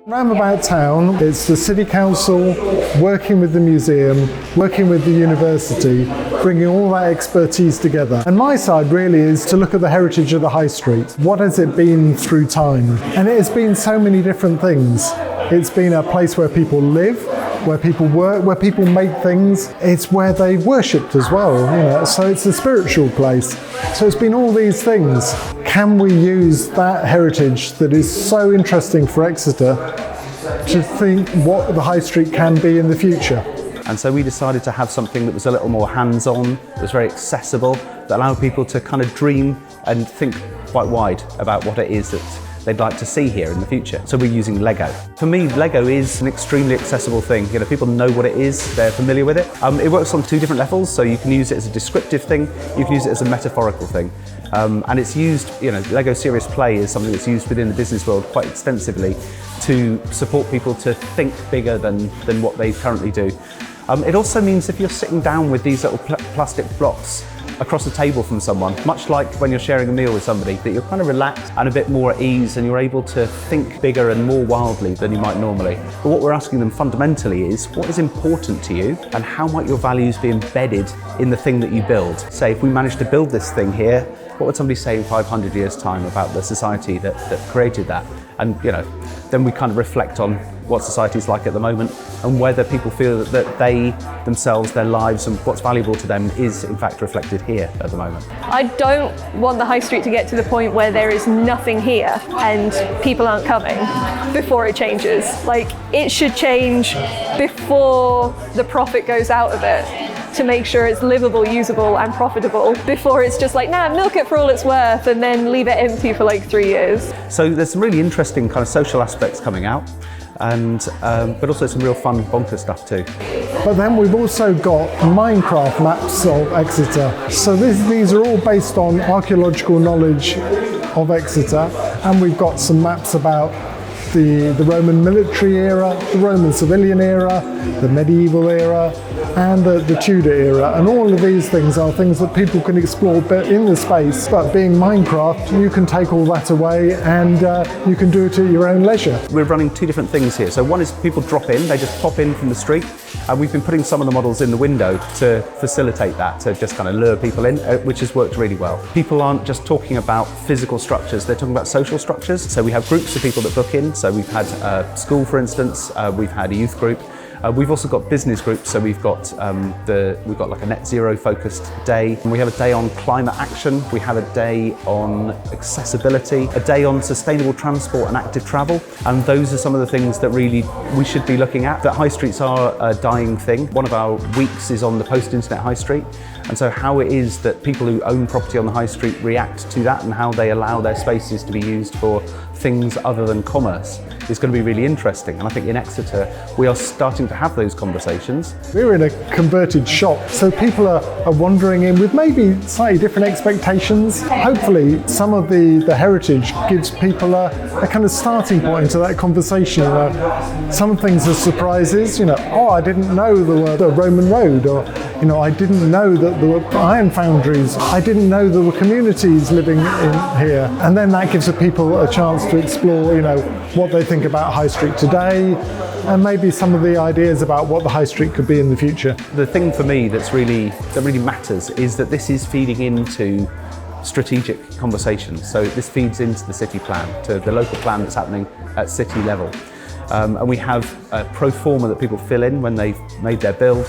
Roundabout Town, it's the City Council working with the museum, working with the university, bringing all that expertise together. And my side really is to look at the heritage of the High Street. What has it been through time? And it has been so many different things. It's been a place where people live, where people work, where people make things. It's where they worshipped as well, so it's a spiritual place. So it's been all these things. Can we use that heritage that is so interesting for Exeter to think what the High Street can be in the future? And so we decided to have something that was a little more hands-on, that was very accessible, that allowed people to kind of dream and think quite wide about what it is that they'd like to see here in the future. So we're using Lego. For me, Lego is an extremely accessible thing. People know what it is, they're familiar with it. It works on two different levels, so you can use it as a descriptive thing, you can use it as a metaphorical thing. And it's used, Lego Serious Play is something that's used within the business world quite extensively to support people to think bigger than what they currently do. It also means if you're sitting down with these little plastic blocks across the table from someone, much like when you're sharing a meal with somebody, that you're kind of relaxed and a bit more at ease and you're able to think bigger and more wildly than you might normally. But what we're asking them fundamentally is, what is important to you and how might your values be embedded in the thing that you build? Say, if we managed to build this thing here, what would somebody say in 500 years' time about the society that created that? And then we kind of reflect on what society's like at the moment and whether people feel that they themselves, their lives and what's valuable to them is in fact reflected here at the moment. I don't want the High Street to get to the point where there is nothing here and people aren't coming before it changes. It should change before the profit goes out of it, to make sure it's livable, usable and profitable, before it's just milk it for all it's worth and then leave it empty for 3 years. So there's some really interesting kind of social aspects coming out, and but also some real fun bonker stuff too. But then we've also got Minecraft maps of Exeter. So these are all based on archaeological knowledge of Exeter, and we've got some maps about the Roman military era, the Roman civilian era, the medieval era, and the Tudor era. And all of these things are things that people can explore in the space. But being Minecraft, you can take all that away and you can do it at your own leisure. We're running two different things here. So one is people drop in, they just pop in from the street. And we've been putting some of the models in the window to facilitate that, to just kind of lure people in, which has worked really well. People aren't just talking about physical structures, they're talking about social structures. So we have groups of people that book in. So we've had school, for instance, we've had a youth group. We've also got business groups, so we've got like a net zero focused day. And we have a day on climate action, we have a day on accessibility, a day on sustainable transport and active travel. And those are some of the things that really we should be looking at. That high streets are a dying thing. One of our weeks is on the post-internet high street. And so how it is that people who own property on the high street react to that and how they allow their spaces to be used for things other than commerce is going to be really interesting. And I think in Exeter, we are starting to have those conversations. We're in a converted shop, so people are wandering in with maybe slightly different expectations. Hopefully, some of the heritage gives people a kind of starting point into that conversation. Some things are surprises, I didn't know there were the Roman road, or I didn't know that there were iron foundries. I didn't know there were communities living in here. And then that gives the people a chance to explore, what they think about High Street today, and maybe some of the ideas about what the High Street could be in the future. The thing for me that really matters is that this is feeding into strategic conversations. So this feeds into the city plan, to the local plan that's happening at city level. And we have a pro forma that people fill in when they've made their build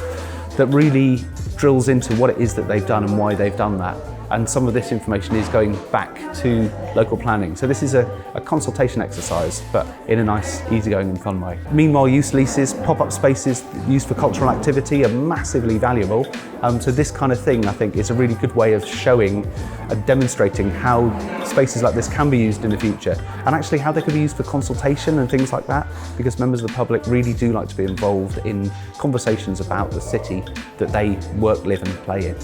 that really drills into what it is that they've done and why they've done that. And some of this information is going back to local planning. So this is a consultation exercise, but in a nice, easygoing and fun way. Meanwhile, use leases, pop-up spaces used for cultural activity are massively valuable. So this kind of thing, I think, is a really good way of showing and demonstrating how spaces like this can be used in the future, and actually how they could be used for consultation and things like that, because members of the public really do like to be involved in conversations about the city that they work, live and play in.